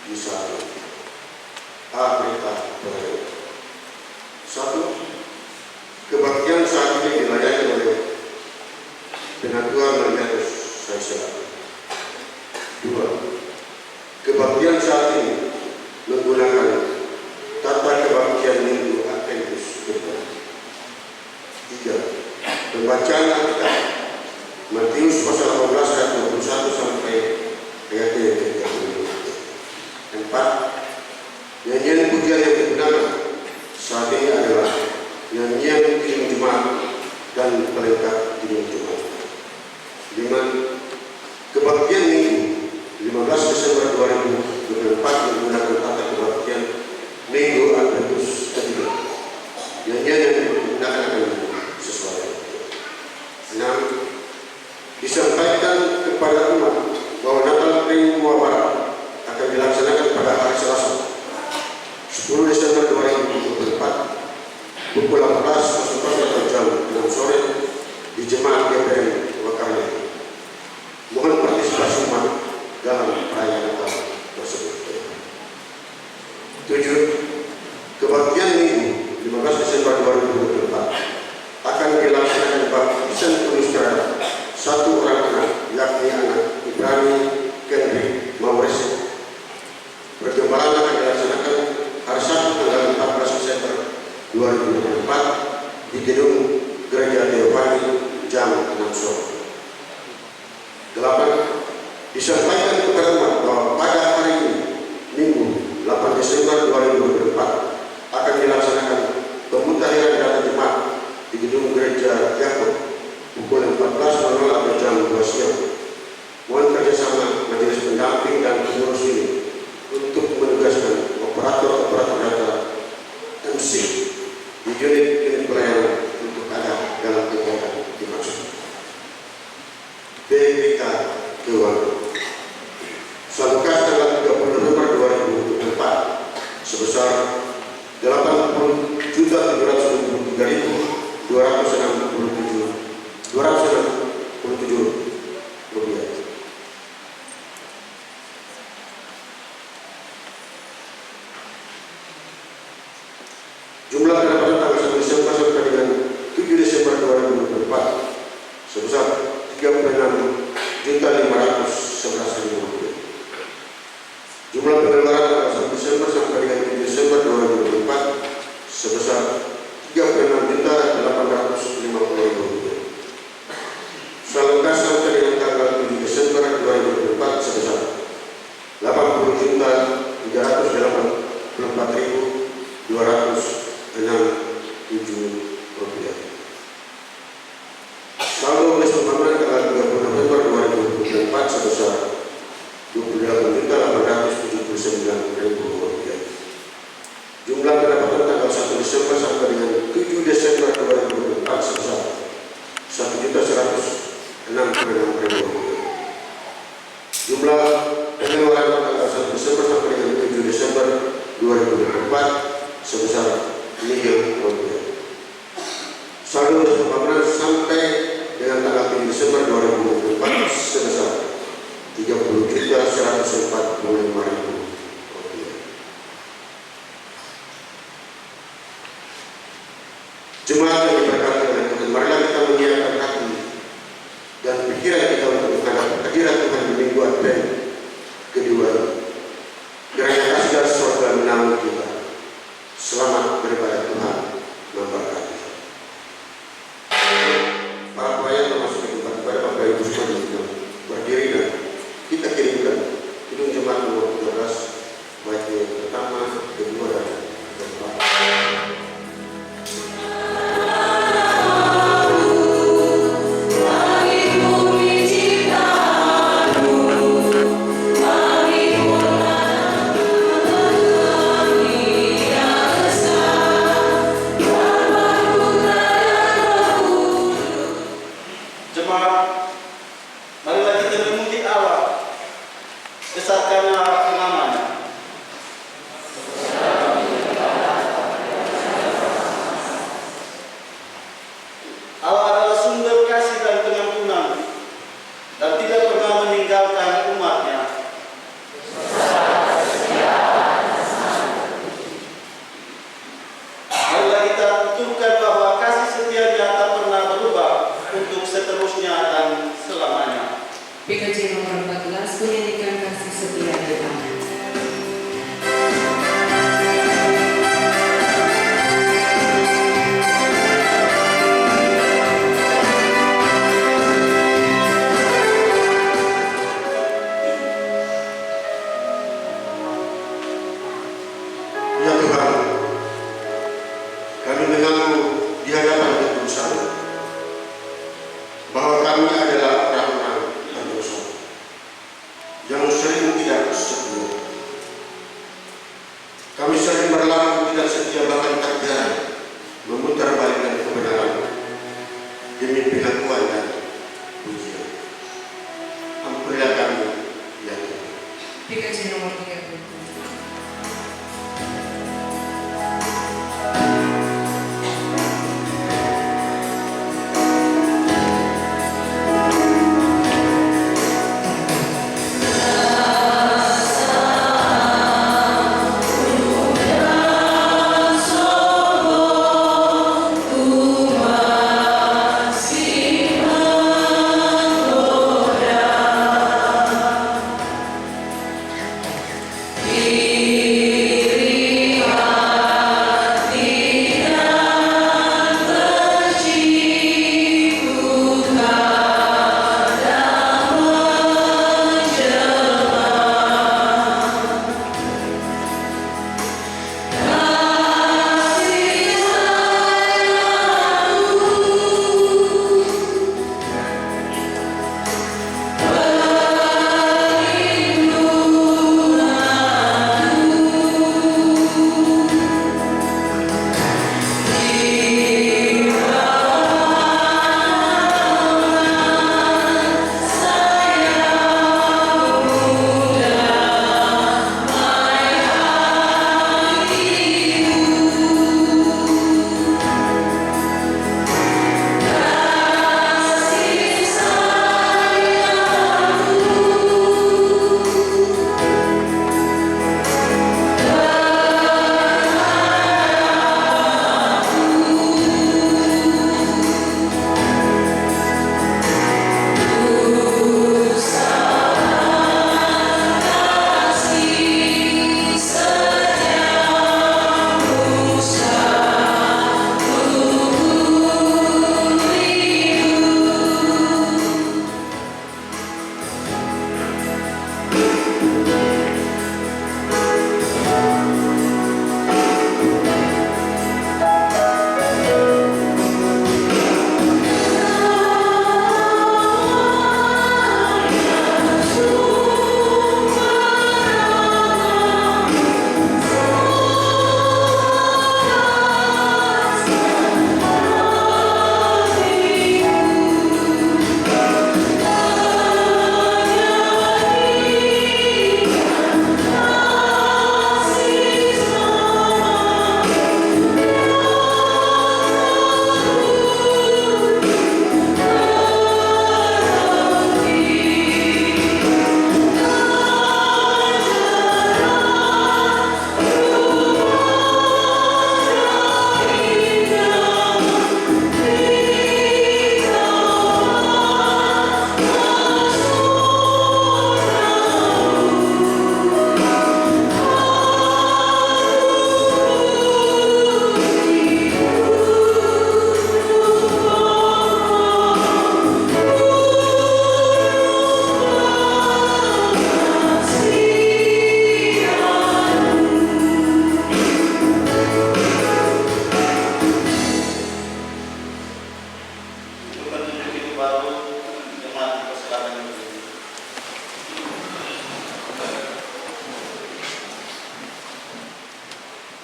Misalnya, A. Berita Perayaan. 1. Kebaktian saat ini dilayani oleh Penatua Marianus Saisera. 2. Kebaktian saat ini menggunakan tata kebaktian Minggu Adventus Gereja. 3. Pembacaan Alkitab Matius pasal 18 ayat 21 sampai ayat 32. 4. Nyanyian pujian yang digunakan saat ini adalah nyanyian Kidung Jumat dan pelengkap Kidung Jumat. 5. Kebaktian Minggu 15 Desember 2024 menggunakan tata kebaktian Minggu Adventus ketiga. Nyanyian yang digunakan akan sesuai. 6. Disampaikan kepada umat bahwa Natal Kering Muabarak akan dilaksanakan pada hari Selasa 10 Desember 2024 pukul 18 atau jam 6 sore di Jemaat GPM Wakarya. Mohon partisipasi umat dalam perayaan Natal tersebut. 7. Kebaktian Minggu 15 Desember 2024 akan dilaksanakan baptisan penuh secara satu orang anak, yakni anak Ibrani Kendrick Maurese. Pergembalaan akan dilaksanakan hari Sabtu tanggal 14 Desember 2024 di gedung Gereja Teofani jam 6 sore. 8. Disampaikan kepada umat bahwa pada hari ini, Minggu 8 Desember 2024 akan dilaksanakan pemutahiran data jemaat di gedung Gereja Yakob pukul 14.00 atau jam 2 siang. Mohon kerjasama majelis pendamping dan pengurus ini untuk menugaskan operator-operator data MC di unit pelayanan untuk ada dalam kegiatan dimaksud. BPK keuangan. Salurkan tanggal 30 November 2024 sebesar 80.723.267 rupiah. Jumlah pendapatan tanggal 1 Desember sampai dengan 7 Desember 2024 sebesar 36.511.000 rupiah. Jumlah pengeluaran tanggal 1 Desember sampai dengan 7 Desember 2024 sebesar 36.850.000 rupiah. Salurkan sampai dengan tanggal 7 Desember 2024 sebesar 80.384.267 rupiah. Saldo oleh pembangunan tanggal 30 November 2024 sebesar 28.879.000 rupiah. Jumlah pendapatan tanggal 1 Desember sampai dengan 7 Desember 2024 sebesar 1.166.000 rupiah. Jumlah pengeluaran tanggal 1 Desember sampai dengan 7 Desember 2024 sebesar miliar rupiah. Saldo pembangunan sampai dengan tanggal 7 Desember 2024 sebesar 30.145.000 rupiah. Jemaat yang diberkati oleh Tuhan, marilah kita menyiapkan hati dan pikiran kita untuk menghadap kehadiran Tuhan di minggu Advent kedua. Kiranya kasih dari surga menaungi kita. Selamat beribadah, Tuhan memberkati. Para pelayan termasuk kepada Bapak Ibu semua yang berdiri dan kita kirimkan Kidung Jumat nomor 13 baik yang pertama, kedua dan keempat. Tuhan, kami mengaku di hadapan ketulusan bahwa kami adalah orang-orang berdosa yang sering tidak setia. Kami sering berlaku tidak setia, bahkan terjadi memutarbalikkan kebenaran demi pengakuan dan pujian. Ampunilah kami, ya Tuhan. PKJ nomor 30.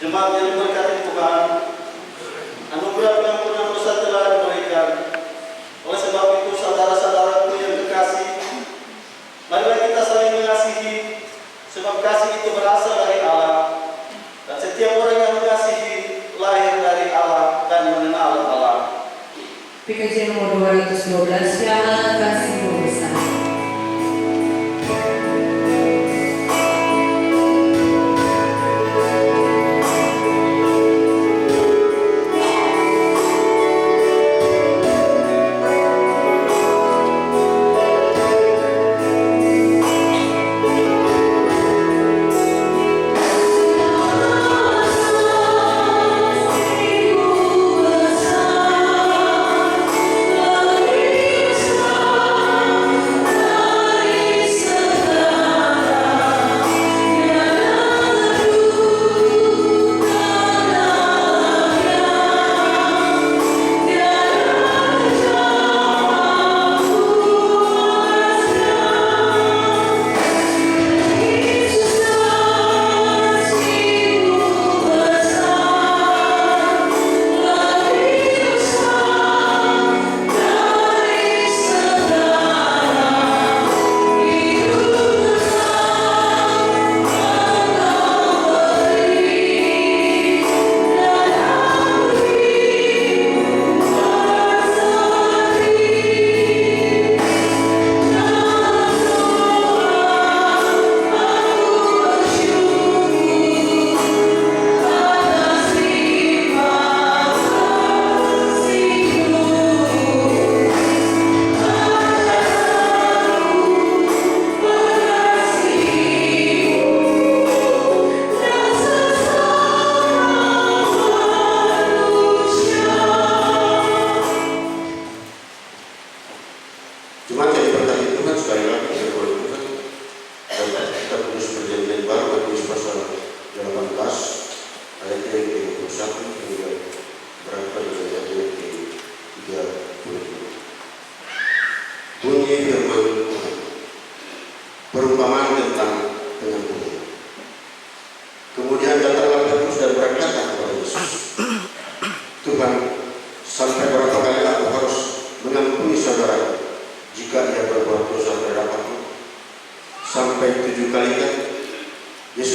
Jemaat yang diberkati Tuhan, anugerah pengampunan dosa telah diberikan. Oleh sebab itu, saudara-saudaraku yang terkasih, marilah kita saling mengasihi, sebab kasih itu berasal dari Allah, dan setiap orang yang mengasihi lahir dari Allah dan mengenal Allah. PKJ nomor 212, piala kasih besar. Besar,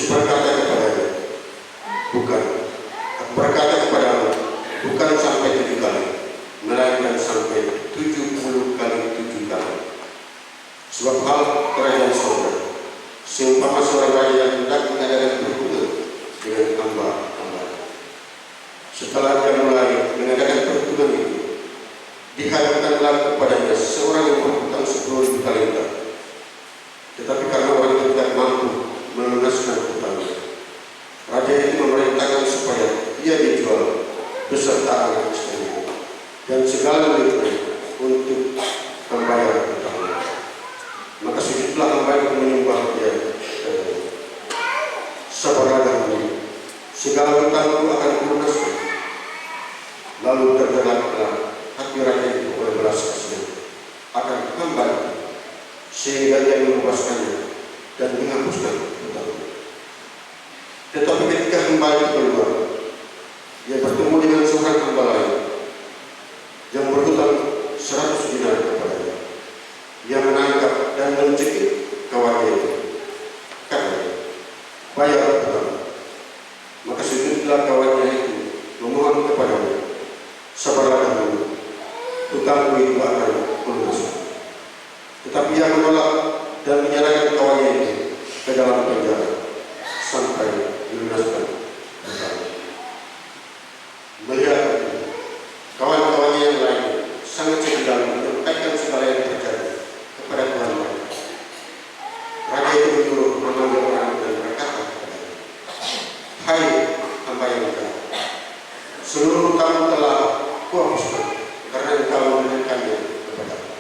berkata kepadanya, bukan, aku berkata kepadamu, bukan sampai 7 kali, melainkan sampai 70 kali 7 kali. Sebab hal kerajaan surga seumpama seorang raja yang hendak mengadakan perhubungan dengan hamba-hamba. Setelah dia mulai mengadakan perhubungan itu, dihadapkanlah kepadanya seorang yang berhutang 10.000 talenta. Tetapi karena orang itu tidak mampu melunaskan hutangnya, raja itu memerintahkan supaya ia dijual beserta anak istrinya dan segala miliknya untuk membayar hutangnya. Maka sujudlah hamba itu menyembah dia, sabarlah dahulu, segala hutangku akan kulunaskan. Lalu tergeraklah hati raja itu oleh belas kasihan akan hamba itu, sehingga dia membebaskannya dan menghapuskan hutangnya. Tetapi ketika hamba itu keluar, dia bertemu dengan seorang hamba lain yang berhutang 100 dinar kepadanya. Dia menangkap dan mencekik kawannya itu, katanya, bayar hutang. Maka sujudlah kawannya itu memohon kepadanya, sabarlah dahulu, hutangmu itu akan kulunaskan. Tetapi ia menolak dan menyerahkan kawannya itu ke dalam penjara sampai dilunaskan hutangnya. Melihat itu, kawan-kawannya yang lain sangat sedih dan menyampaikan segala yang terjadi kepada Tuhan mereka. Raja itu menyuruh memanggil orang dan berkata kepadanya, hai hamba yang jahat, seluruh hutangmu telah kuhapuskan karena engkau memberikannya kepadaku.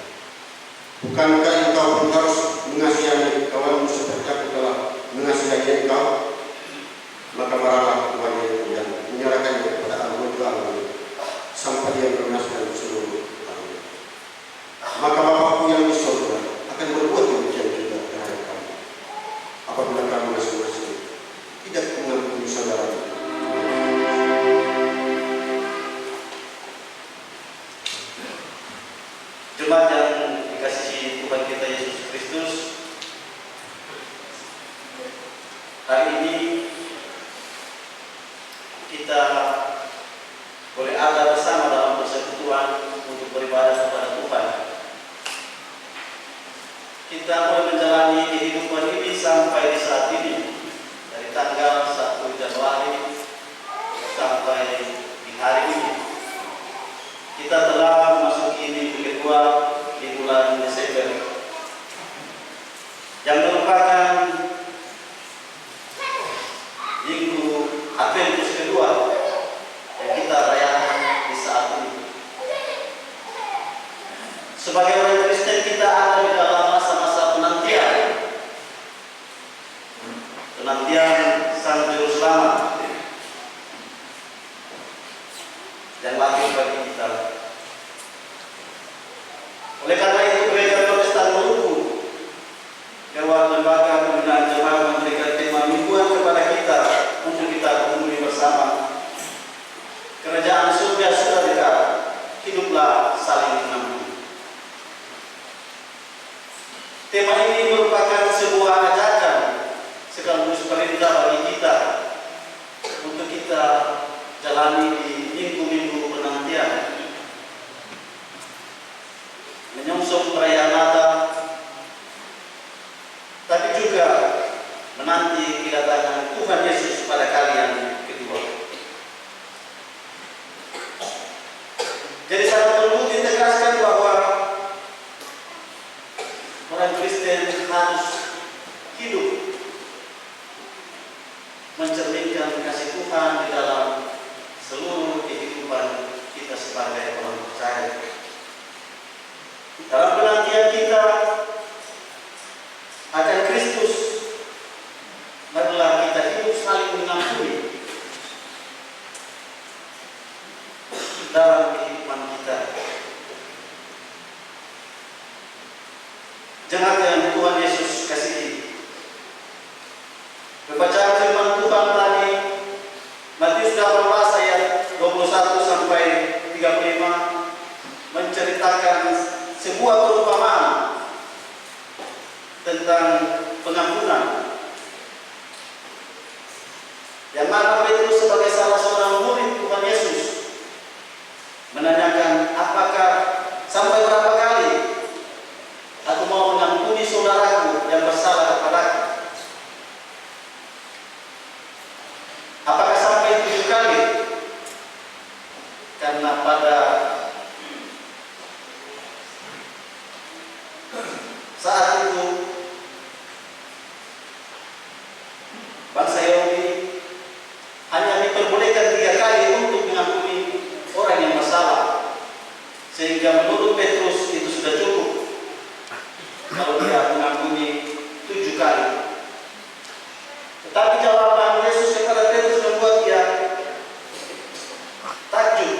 Bukankah engkau pun harus mengasihani kawanmu seperti aku telah mengasihani engkau? Maka marahlah tuannya itu dan menyerahkannya kepada anggota sampai dia melunaskan seluruh hutangnya. Maka Bapakku yang di surga akan berbuat demikian juga terhadap kamu, apabila kamu masing-masing tidak mengampuni saudaramu. Jemaat yang dikasihi Tuhan kita Yesus Kristus, hari ini kita boleh ada bersama dalam persekutuan untuk beribadah kepada Tuhan. Kita boleh menjalani kehidupan ini sampai di saat ini, dari tanggal 1 Januari sampai di hari ini. Kita telah memasuki minggu kedua di bulan Desember, yang merupakan minggu Adventus kedua yang kita rayakan di saat ini. Sebagai orang Kristen, kita ada di dalam masa-masa penantian Sang Juru Selamat yang lahir bagi kita. Oleh karena itu, gereja Protestan Maluku lewat lembaga pembinaan jemaat memberikan tema mingguan kepada kita untuk kita penuhi bersama. Kerajaan surga sudah dekat, hiduplah saling mengampuni. Tema ini merupakan sebuah ajakan sekaligus perintah bagi kita untuk kita jalani di minggu-minggu penantian, menyongsong perayaan Natal, tapi juga menanti kedatangan Tuhan Yesus pada kali yang kedua. Jadi sangat perlu ditegaskan bahwa orang Kristen harus hidup mencerminkan kasih Tuhan di dalam seluruh kehidupan kita sebagai orang percaya. Dalam penantian kita akan Kristus, marilah kita hidup saling mengampuni dalam kehidupan kita. Jemaat yang Tuhan Yesus kasihi, bacaan firman Tuhan tadi Matius 18 ayat 21 sampai 35 menceritakan sebuah perumpamaan tentang pengampunan. yang mana Petrus sebagai salah seorang murid Tuhan Yesus menanyakan, apakah sampai berapa kali aku mau mengampuni saudaraku yang bersalah kepadaku? Apakah sampai 7 kali? Karena pada saat itu bangsa Yahudi hanya diperbolehkan 3 kali untuk mengampuni orang yang bersalah, sehingga menurut Petrus itu sudah cukup kalau dia mengampuni 7 kali. Tetapi jawaban Yesus kepada Petrus membuat dia takjub,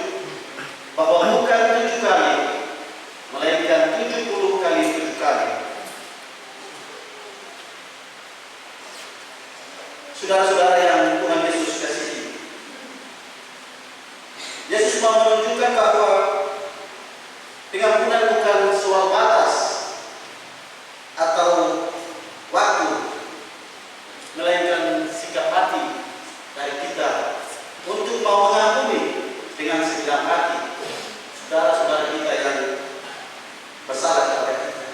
bahwa bukan 7 kali, melainkan 70 kali 7 kali. Saudara-saudara yang Tuhan Yesus kasihi, Yesus mau menunjukkan bahwa pengampunan bukan soal batas atau waktu, melainkan sikap hati dari kita untuk mau mengampuni dengan segenap hati saudara-saudara kita yang bersalah kepada kita.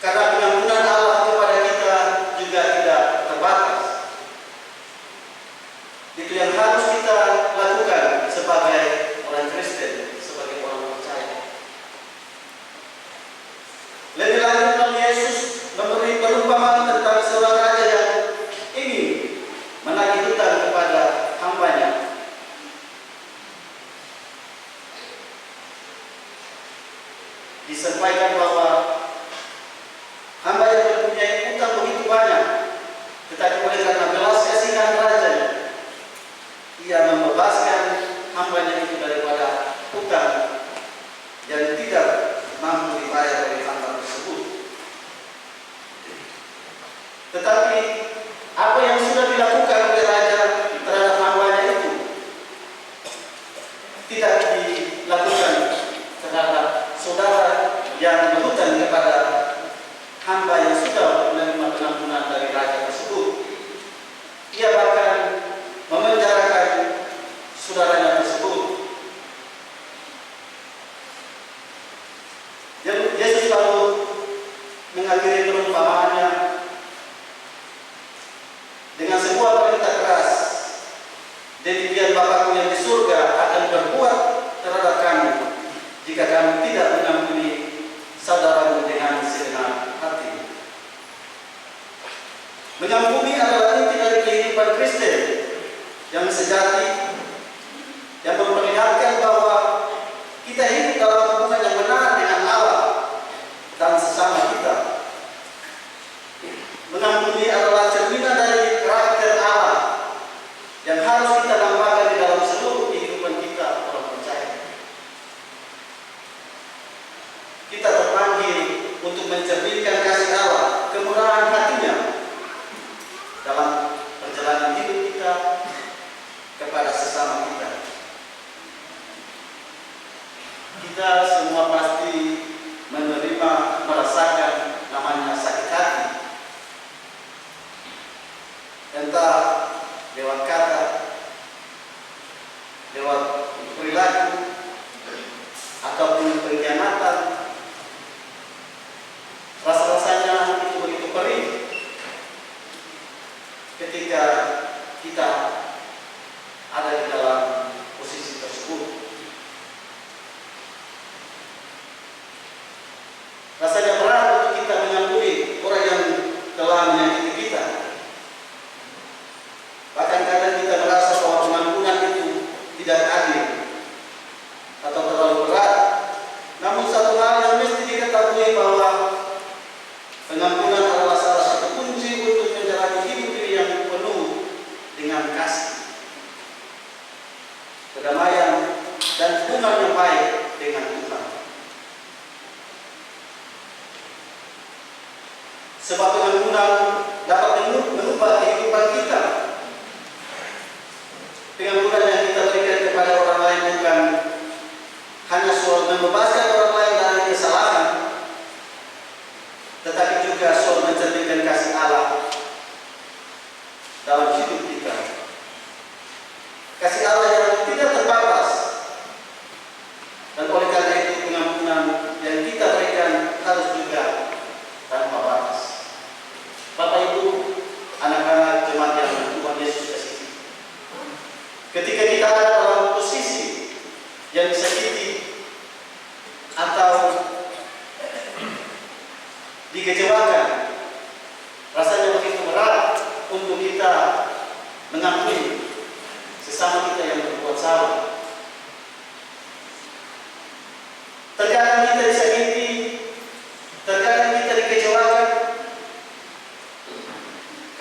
Karena pengampunan Allah kepada kita juga tidak terbatas. Itu yang harus kita lakukan sebagai orang Kristen, sebagai orang percaya. Lebih lanjut, Tuhan Yesus memberi perumpamaan tentang seorang raja yang ingin menagih hutang kepada hambanya. Disampaikan bahwa hamba yang mempunyai hutang begitu banyak, tetapi oleh karena belas kasihan rajanya, ia membebaskan hambanya itu daripada hutang yang tidak mampu dibayar oleh hamba tersebut. Tetapi apa yang sudah dilakukan oleh raja terhadap hambanya itu tidak dilakukan terhadap saudara yang berhutang kepada hamba yang sudah menerima pengampunan dari raja tersebut. Ia bahkan memenjarakan saudaranya tersebut. Yesus lalu mengakhiri perumpamaannya dengan sebuah perintah keras. Demikian Bapakku yang di surga akan berbuat terhadap kamu jika kamu tidak mengampuni saudaramu dengan segenap hati. Mengampuni adalah inti dari kehidupan Kristen yang sejati, yang memperlihatkan bahwa kita hidup dalam hubungan yang benar dengan Allah dan sesama kita. Mengampuni adalah cerminan dari karakter Allah yang harus kita nampakkan di dalam seluruh kehidupan kita orang percaya. Kita terpanggil untuk mencerminkan kasih Allah, kemurahan hatinya dalam perjalanan hidup kita kepada sesama kita. Kita semua pasti menerima, merasakan namanya sakit hati. Entah lewat kata, lewat perilaku, ataupun pengkhianatan. Rasa-rasanya itu begitu perih ketika kita ada di dalam posisi tersebut. Rasanya berat untuk kita mengampuni orang yang telah menyakiti kita. Bahkan kadang kita merasa bahwa pengampunan itu tidak adil atau terlalu berat. Namun satu hal yang mesti diketahui bahwa pengampunan adalah salah satu kunci untuk menjalani hidup ini yang penuh dengan kasih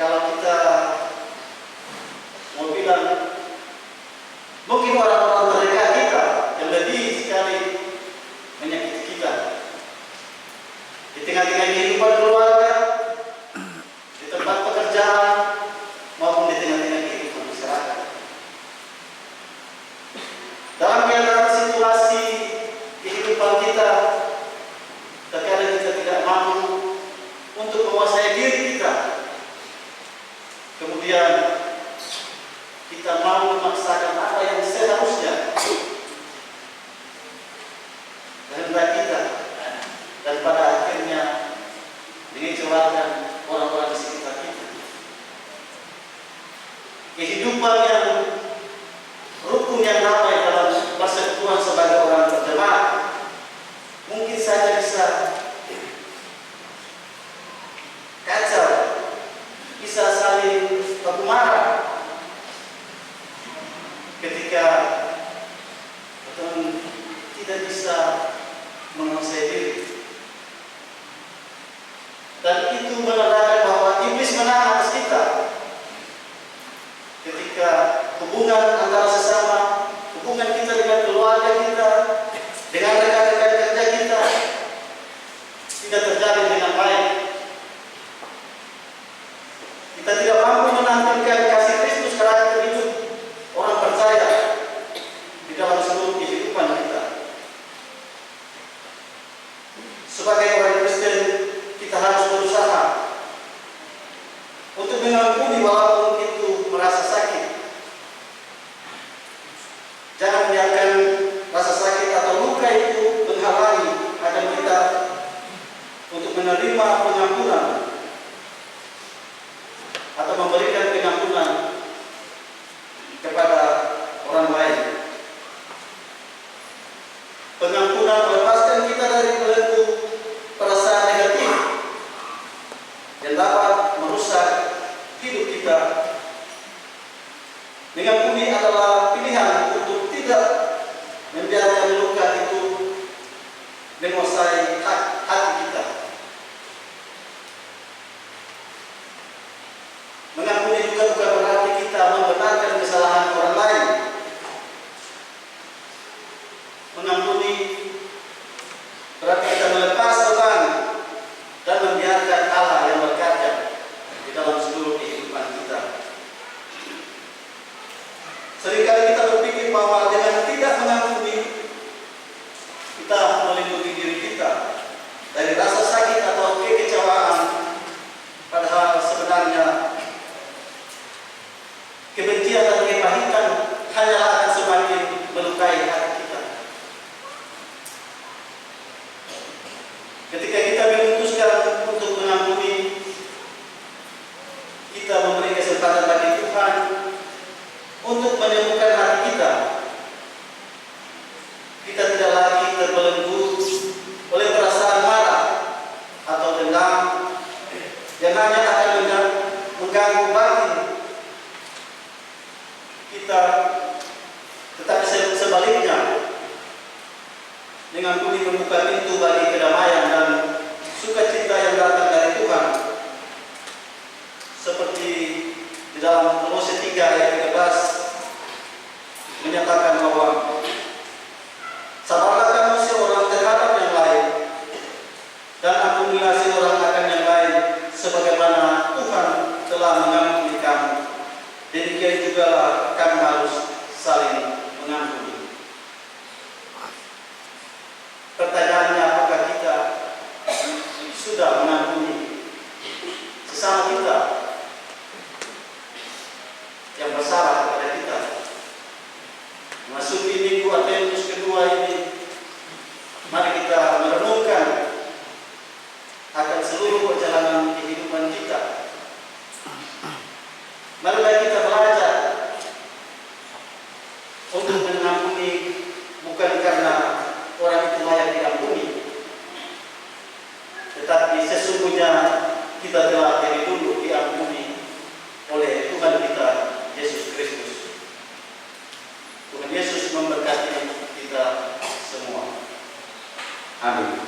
kalau kita mau bilang, mungkin orang-orang terdekat kita yang lebih sekali menyakiti kita. Di tengah-tengah kehidupan keluarga, di tempat pekerjaan, maupun di tengah-tengah kehidupan masyarakat. Dalam keadaan situasi kehidupan kita, terkadang kita tidak mampu untuk menguasai diri kita. Kemudian kita mau memaksakan apa yang seharusnya kehendak kita, dan pada akhirnya mengecewakan orang-orang di sekitar kita. Kehidupan yang rukun yang damai dalam persekutuan sebagai orang berjemaat mungkin saja bisa kacau, bisa saling baku marah ketika teman tidak bisa menguasai diri. Dan itu menandakan bahwa iblis menang atas kita. Ketika hubungan antara sesama, hubungan kita dengan keluarga kita, dengan rekan-rekan kerja kita tidak terjalin dengan baik. Kita tidak mampu menampilkan kasih Kristus karakter hidup orang percaya di dalam seluruh kehidupan kita. Sebagai orang Kristen, kita harus berusaha untuk mengampuni walaupun itu merasa sakit. Jangan biarkan rasa sakit atau luka itu menghalangi akan kita untuk menerima pengampunan atau memberikan pengampunan kepada orang lain. Pengampunan melepaskan kita dari belenggu perasaan negatif yang dapat merusak hidup kita. Mengampuni adalah pilihan untuk tidak membiarkan luka itu menguasai hati kita. Mengampuni juga bukan berarti kita membenarkan kesalahan orang lain. Mengampuni berarti kita melepas beban dan membiarkan Allah yang berkarya di dalam seluruh kehidupan kita. Seringkali kita berpikir bahwa dengan tidak mengampuni, kita melindungi diri kita dari rasa sakit atau kekecewaan. Padahal sebenarnya kebencian dan kepahitan hanyalah akan semakin melukai hati kita. Ketika kita memutuskan untuk mengampuni, kita memberi kesempatan bagi Tuhan untuk menyembuhkan hati kita. Kita tidak lagi terbelenggu oleh perasaan marah atau dendam yang hanya akan mengganggu batin kita, tetapi sebaliknya mengampuni membuka pintu bagi kedamaian dan sukacita yang datang dari Tuhan. Seperti di dalam Kolose 3 ayat 13 menyatakan bahwa sabarlah kamu seorang terhadap yang lain dan ampunilah seorang akan yang lain sebagaimana Tuhan telah mengampuni kamu. Demikian juga kamu harus saling mengampuni. Pertanyaannya, apakah kita sudah mengampuni sesama kita yang bersalah kepada kita? Memasuki minggu Adventus kedua ini, mari kita merenungkan akan seluruh perjalanan kehidupan kita. Marilah kita belajar untuk mengampuni bukan karena orang itu layak diampuni, tetapi sesungguhnya kita telah dari dulu diampuni oleh Tuhan kita Yesus Kristus. Tuhan Yesus memberkati kita semua. Amin.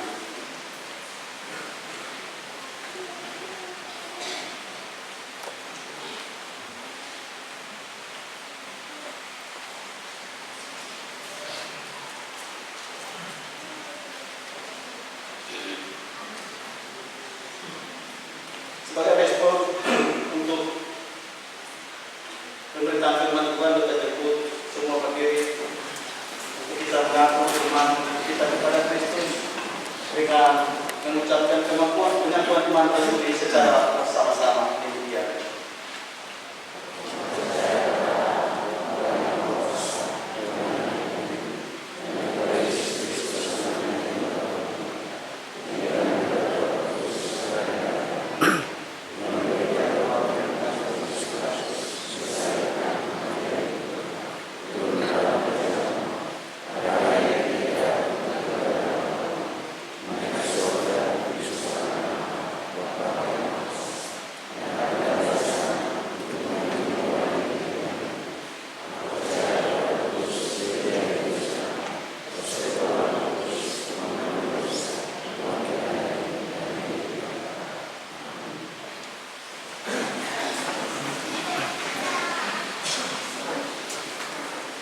mengucapkan pengakuan iman terlebih secara bersama-sama. Demikian.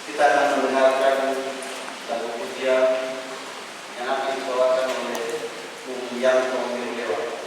Kita akan mendengarkan lagu pujian yang akan dibawakan oleh Bung Yanto Mirdewa.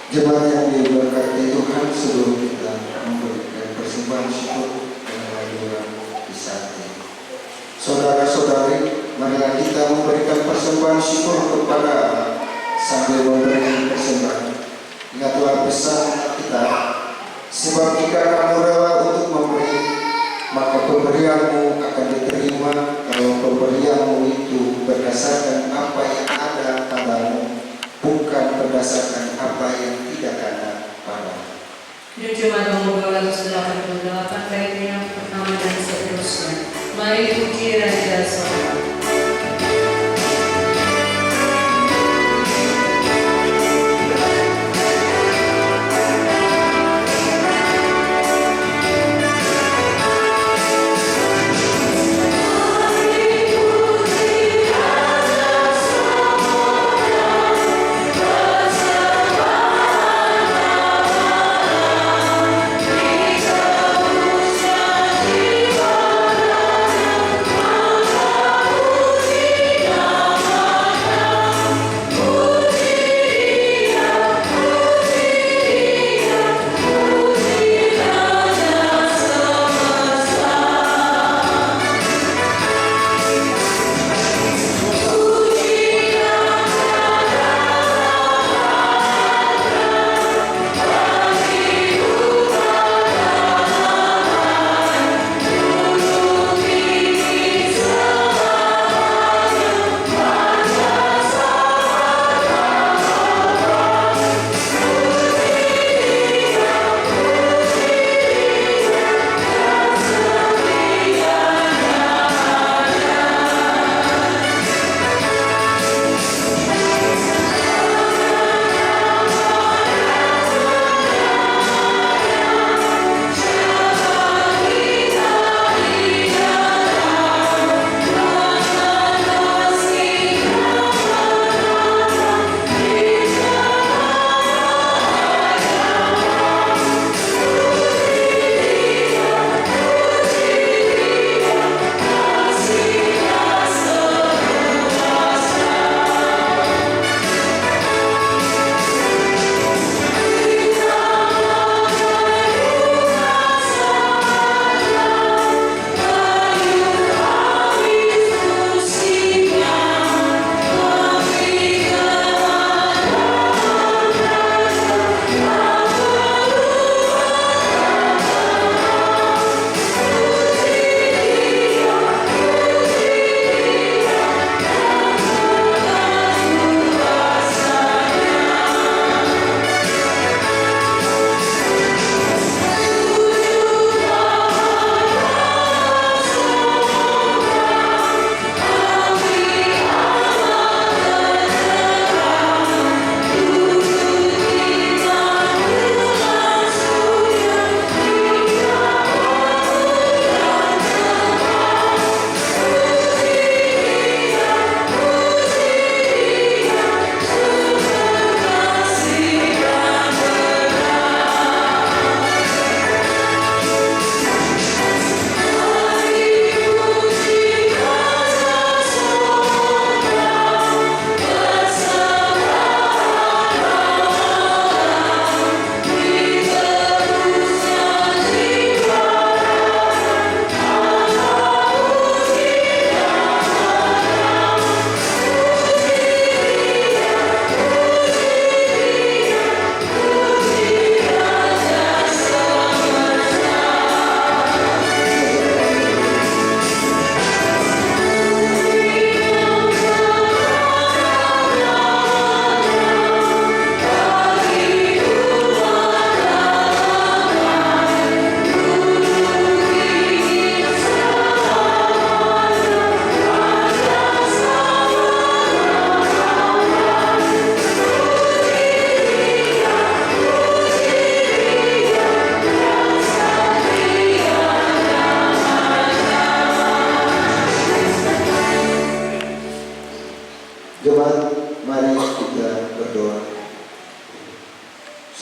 Jemaat yang diberkati Tuhan, sebelum kita memberikan persembahan syukur dengan lanjuran di saat ini, saudara-saudari, marilah kita memberikan persembahan syukur kepada Allah sambil memberikan persembahan. Ingatlah pesan kita, sebab jika kamu rela untuk memberi, maka pemberianmu akan diterima kalau pemberianmu itu berdasarkan apa yang ada padamu, bukan berdasarkan apa yang tidak ada padamu. Hidup Jumat nomor 288 bait yang pertama dan seterusnya. Mari puji Raja Sorga.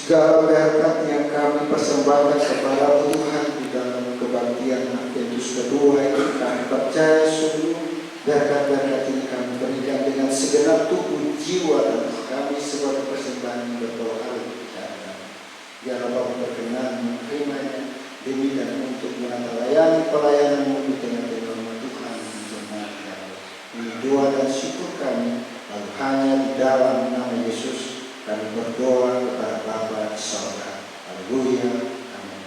Segala berkat yang kami persembahkan kepada Tuhan di dalam kebaktian Adventus kedua ini kami percaya sungguh berkat-berkat ini kami berikan dengan segenap tubuh, jiwa dan kami sebagai persembahan yang berdoa dan biarlah Bapa berkenan menerimanya demi dan untuk melayani pelayananmu di tengah-tengah umat Tuhan di jemaat kami. Ini doa dan syukur kami lalu hanya di dalam nama Yesus kami berdoa kepada Bapa di sorga. Haleluya. Amin.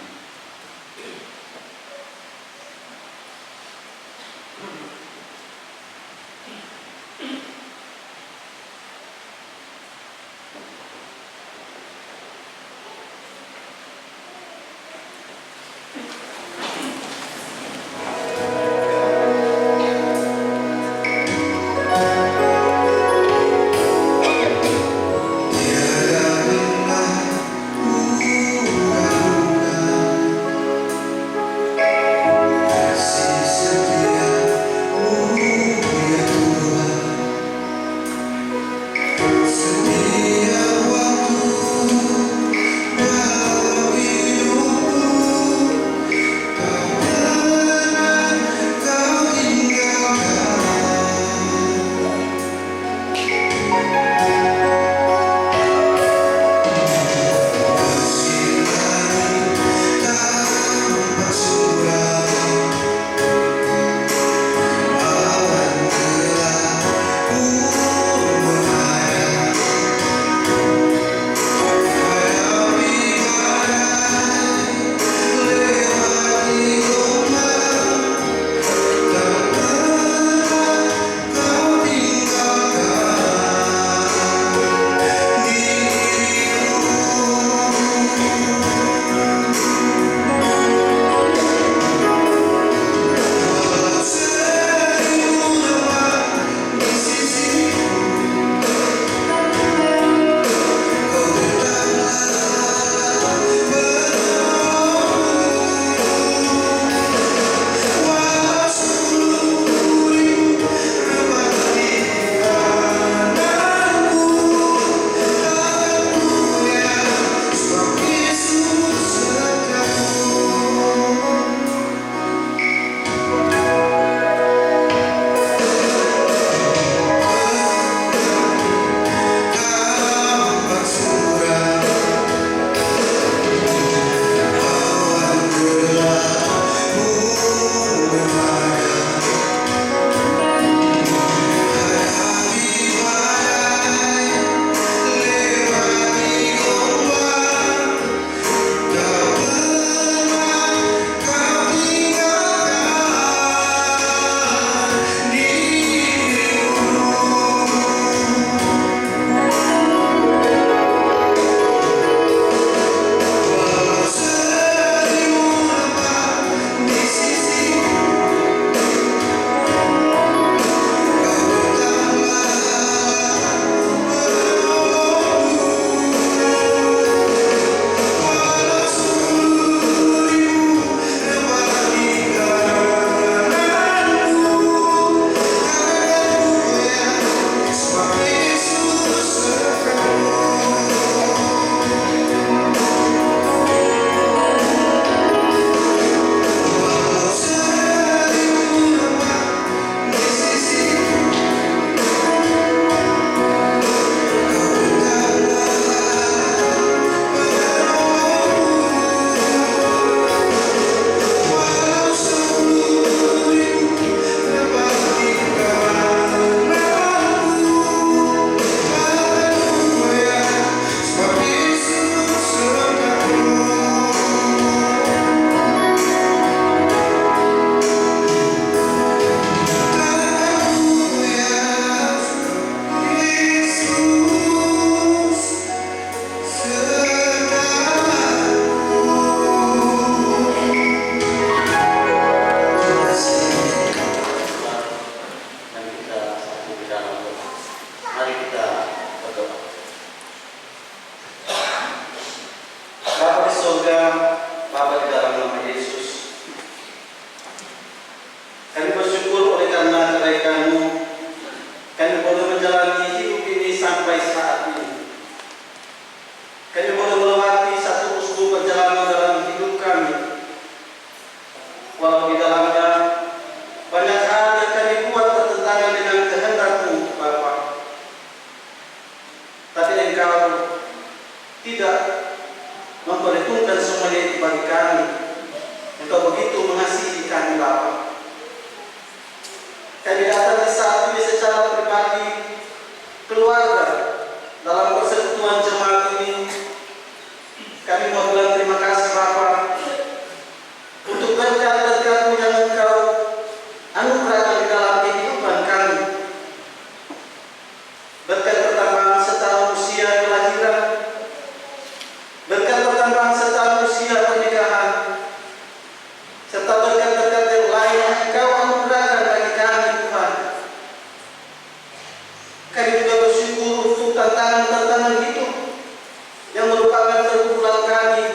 Engkau tidak memperhitungkan semuanya itu bagi kami. Engkau begitu mengasihi kami Bapa. Kami datang di saat ini secara pribadi, keluarga, dalam persekutuan jemaat ini. Kami mau bilang terima kasih Bapa untuk berkat-berkat-Mu yang Engkau anugerahkan di dalam kehidupan kami. Berkat pertambahan setahun usia kelahiran, berkat pertambahan setahun usia pernikahan, serta berkat-berkat yang lain yang Engkau anugerahkan bagi kami Tuhan. Kami juga bersyukur untuk tantangan-tantangan hidup yang merupakan pergumulan kami.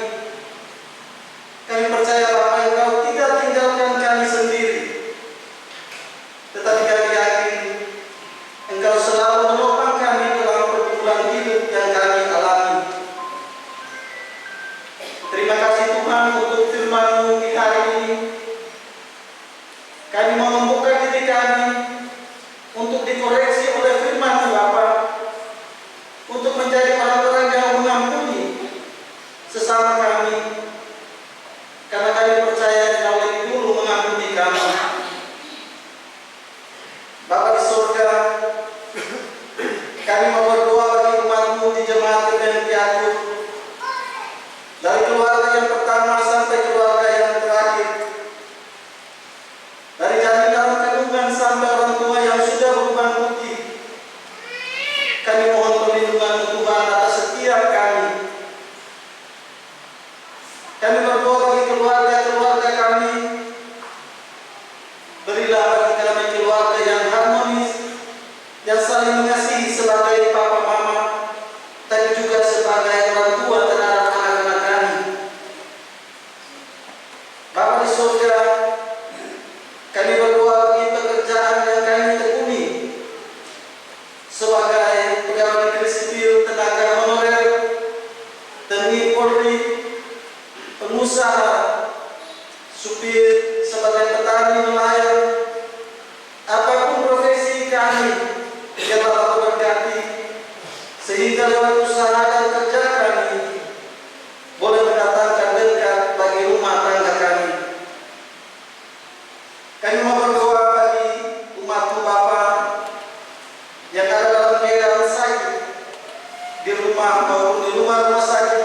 Kami percaya Bapa Engkau tidak tinggalkan kami sendiri, tetapi kami yakin Engkau selalu menopang kami dalam pergumulan hidup yang kami alami. Terima kasih Tuhan untuk firman-Mu di hari ini. Kami mau membuka diri kami untuk dikoreksi oleh firman-Mu Bapa, untuk menjadi orang-orang yang mengampuni sesama kami, karena kami percaya Engkau lebih dulu mengampuni kami. Bapa di surga, kami mau berdoa bagi umat-Mu di jemaat Gereja Yakub, dari keluarga yang pertama sampai keluarga yang terakhir, dari janin kandungan sampai orang tua yang sudah beruban putih. Kami mohon perlindungan Tuhan atas setiap kami. Kami berdoa bagi keluarga-keluarga kami. Berilah bagi kami keluarga yang harmonis, yang saling mengasihi sebagai papa mama, tapi juga sebagai orang tua terhadap anak-anak kami. Bapa di surga, kami berdoa bagi pekerjaan yang kami tekuni sebagai pegawai negeri sipil, tenaga honorer, TNI Polri, pengusaha, supir, sebagai petani, nelayan, apapun profesi kami, ya Bapa berkati, sehingga lewat usaha dan kerja kami boleh mendatangkan berkat bagi rumah tangga kami. Kami mau berdoa bagi umat-Mu Bapa yang ada dalam keadaan sakit, di rumah maupun di rumah sakit.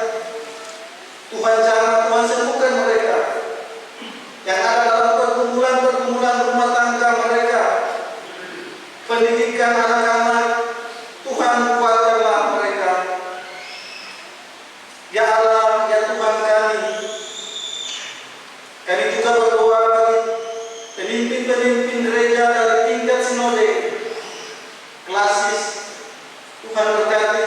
Tuhan jamah, Tuhan sembuhkan mereka. Yang ada dalam pergumulan-pergumulan rumah tangga mereka, pendidikan anak-anak, Tuhan kuatkanlah mereka. Ya Allah, ya Tuhan kami. Kami juga berdoa bagi pemimpin-pemimpin gereja dari tingkat sinode, klasis. Tuhan berkati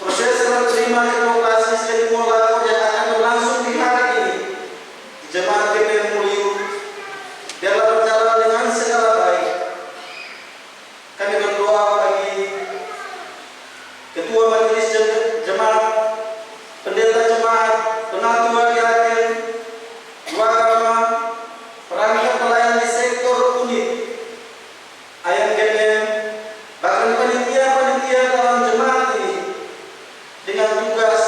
proses serah terima ketua klasis dari mulai yang akan berlangsung di hari ini di jemaat GPM Mulyu, biarlah berjalan dengan segala baik. Kami berdoa bagi ketua majelis jemaat, pendeta jemaat, penatua diaken, dua agama, perangkat pelayan di sektor unit, ayam GPM, bahkan panitia-panitia dalam jemaat ini dengan tugas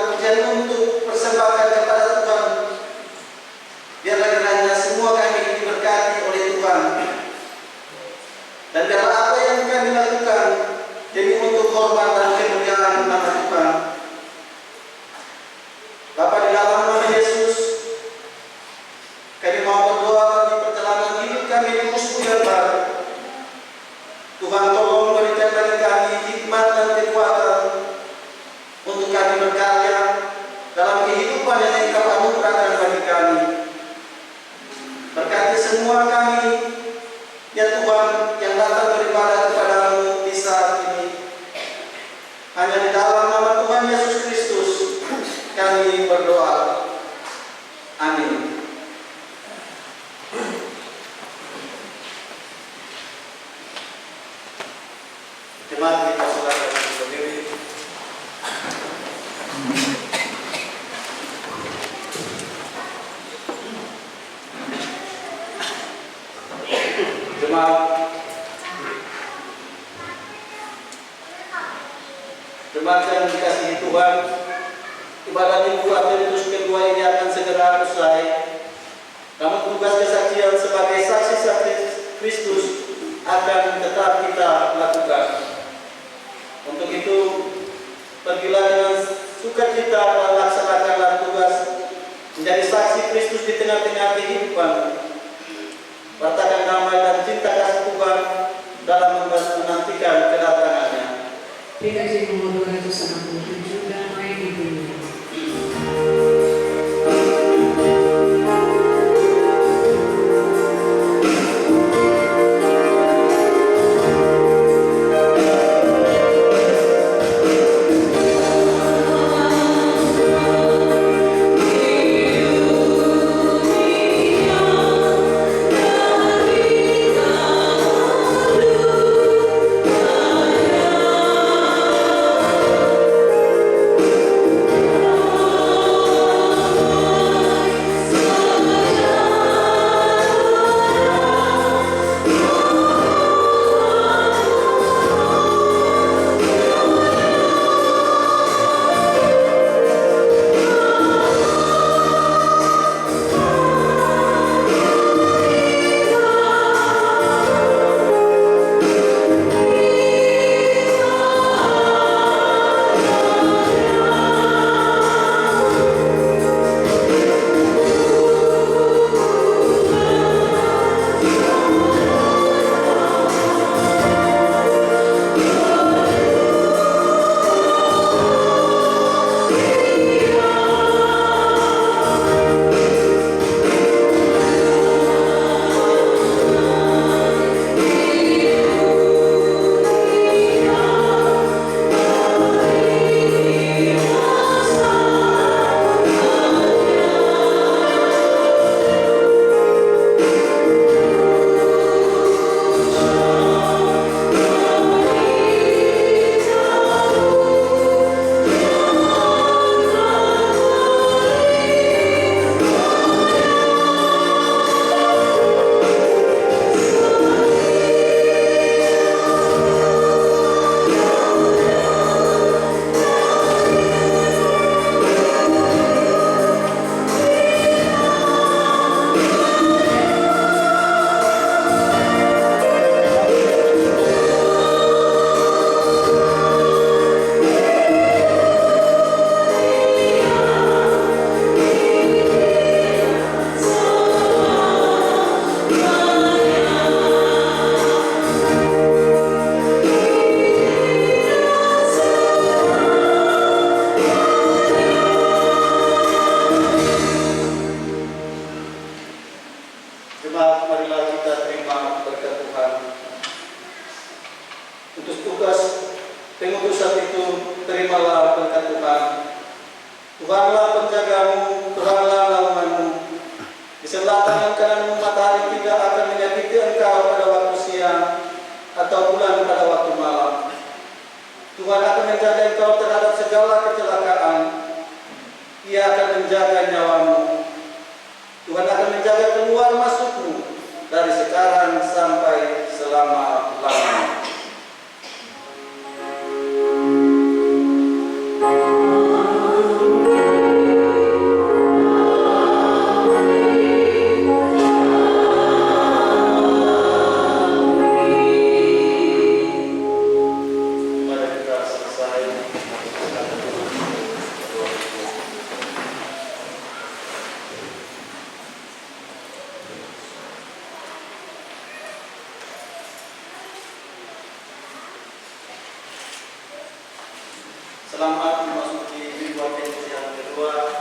pujian untuk persembahkan kepada Tuhan. Biarlah kiranya semua kami diberkati oleh Tuhan. Dan biarlah apa yang kami lakukan jadi untuk hormat dan kemuliaan nama Tuhan. Bapa, di dalam nama Yesus, kami mau berdoa di perjalanan hidup kami di musuh yang baru. Tuhan, tolong berikan bagi kami hikmat dan kekuatan untuk kami berkarya dalam kehidupan yang Engkau anugerahkan bagi kami. Berkati semua kami, ya Tuhan, yang datang beribadah kepadamu di saat ini. Hanya di dalam nama Tuhan Yesus Kristus kami berdoa. Amin. Jemaat kita silakan berdiri. Jemaat yang dikasihi Tuhan, ibadah Minggu Adventus kedua ini akan segera usai. Namun tugas kesaksian sebagai saksi-saksi Kristus akan tetap kita lakukan. Untuk itu, pergilah dengan sukacita melaksanakan tugas menjadi saksi Kristus di tengah-tengah kehidupan. Wartakan damai dan cinta kasih Tuhan dalam menantikan kedatangannya. PKJ nomor 267, damai di dunia. Tuhanlah penjagamu, Tuhanlah naunganmu. Di sebelah tangan kananmu matahari tidak akan menyakiti engkau pada waktu siang atau bulan pada waktu malam. Tuhan akan menjaga engkau terhadap segala kecelakaan. Ia akan menjaga nyawamu. Tuhan akan menjaga keluar masukmu dari sekarang sampai selama-lamanya. Amin. berdoa